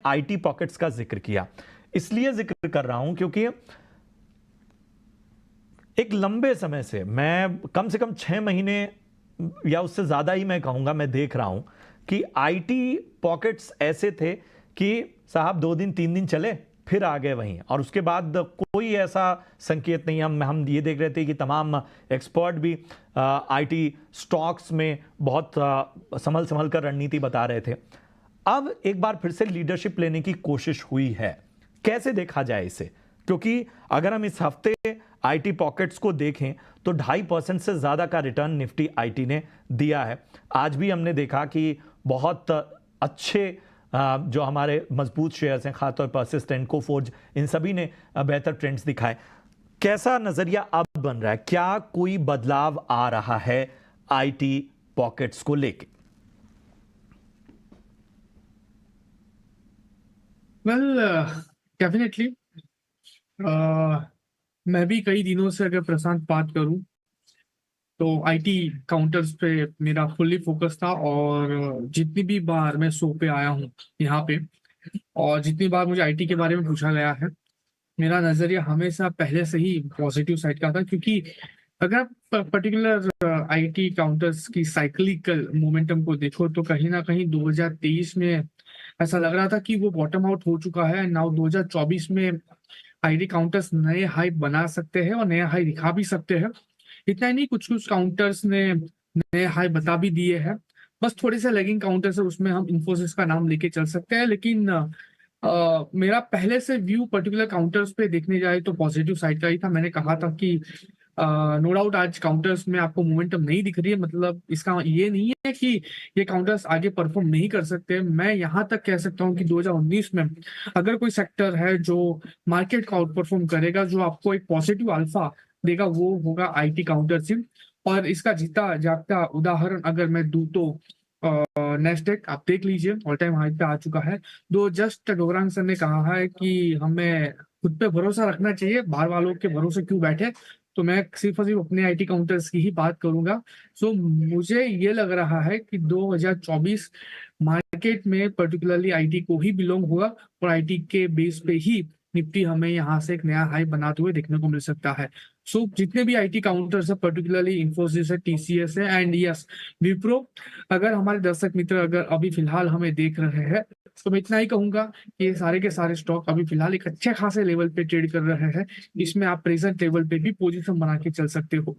IT pockets का जिक्र किया। इसलिए जिक्र कर रहा हूं क्योंकि एक लंबे समय से मैं कम से कम 6 महीने या उससे ज्यादा ही मैं कहूंगा, मैं देख रहा हूं कि आईटी पॉकेट्स ऐसे थे कि साहब 2 दिन 3 दिन चले फिर आ गए वहीं, और उसके बाद कोई ऐसा संकेत नहीं। हम ये देख रहे थे कि तमाम एक्सपर्ट भी आईटी स्टॉक्स में बहुत संभल कर रणनीति बता रहे थे। अब एक बार फिर से लीडरशिप लेने की कोशिश हुई है। कैसे देखा जाए इसे? क्योंकि अगर हम इस हफ्ते आईटी पॉकेट्स को देखें तो 2.5% से ज्यादा का रिटर्न निफ्टी आईटी ने दिया है। आज भी हमने देखा कि बहुत अच्छे जो हमारे मजबूत शेयर्स हैं, खासतौर पर परसिस्टेंट, कोफोर्ज, इन सभी ने बेहतर ट्रेंड्स दिखाए। कैसा नजरिया अब बन रहा है? क्या कोई बदलाव आ रहा है आईटी पॉकेट्स को लेके? वेल, डेफिनेटली मैं भी कई दिनों से अगर प्रशांत बात करूं तो आईटी काउंटर्स पे मेरा फुल्ली फोकस था। और जितनी भी बार मैं शो पे आया हूं यहाँ पे, और जितनी बार मुझे आईटी के बारे में पूछा गया है, मेरा नजरिया हमेशा पहले से ही पॉजिटिव साइड का था। क्योंकि अगर आप पर्टिकुलर आईटी काउंटर्स की साइक्लिकल मोमेंटम को देखो तो कहीं ना कहीं 2023 में ऐसा लग रहा था कि वो बॉटम आउट हो चुका है। नाउ 2024 में आईटी काउंटर्स नए हाई बना सकते हैं और नया हाई दिखा भी सकते हैं। इतना ही नहीं, कुछ कुछ काउंटर्स ने नए हाई बता भी दिए हैं। बस थोड़े से लैगिंग काउंटर्स है, उसमें हम इन्फोसिस का नाम लेके चल सकते हैं। लेकिन मेरा पहले से व्यू पर्टिकुलर काउंटर्स पे देखने जाए तो पॉजिटिव साइड का ही था। मैंने कहा था कि नो डाउट आज काउंटर्स में आपको मोमेंटम नहीं दिख रही है, मतलब इसका ये नहीं है कि ये काउंटर्स आगे परफॉर्म नहीं कर सकते। मैं यहाँ तक कह सकता हूँ कि 2019 में अगर कोई सेक्टर है जो मार्केट को आउट परफॉर्म करेगा, जो आपको एक पॉजिटिव अल्फा देगा, वो होगा आईटी काउंटरशिप। और इसका जीता जागता उदाहरण अगर मैं दूं तो नेस्डेक आप देख लीजिए, ऑल टाइम हाई पे आ चुका है। दो जस्ट गौरांग सर ने कहा है कि हमें खुद पे भरोसा रखना चाहिए, बाहर वालों के भरोसे क्यों बैठे। तो मैं सिर्फ और सिर्फ अपने आईटी काउंटर्स की ही बात करूंगा। सो मुझे ये लग रहा है कि 2024 मार्केट में पर्टिकुलरली आईटी को ही बिलोंग होगा, और आईटी के बेस पे ही निफ्टी हमें यहाँ से एक नया हाई बनाते हुए देखने को मिल सकता है। सो जितने भी आईटी काउंटर्स है, पर्टिकुलरली इंफोसिस है, टीसीएस है, एंड यस विप्रो, अगर हमारे दर्शक मित्र अगर अभी फिलहाल हमें देख रहे हैं तो मैं इतना ही कहूंगा कि ये सारे के सारे स्टॉक अभी फिलहाल एक अच्छे खासे लेवल पे ट्रेड कर रहे हैं। इसमें आप प्रेजेंट लेवल पे भी पोजीशन बना के चल सकते हो।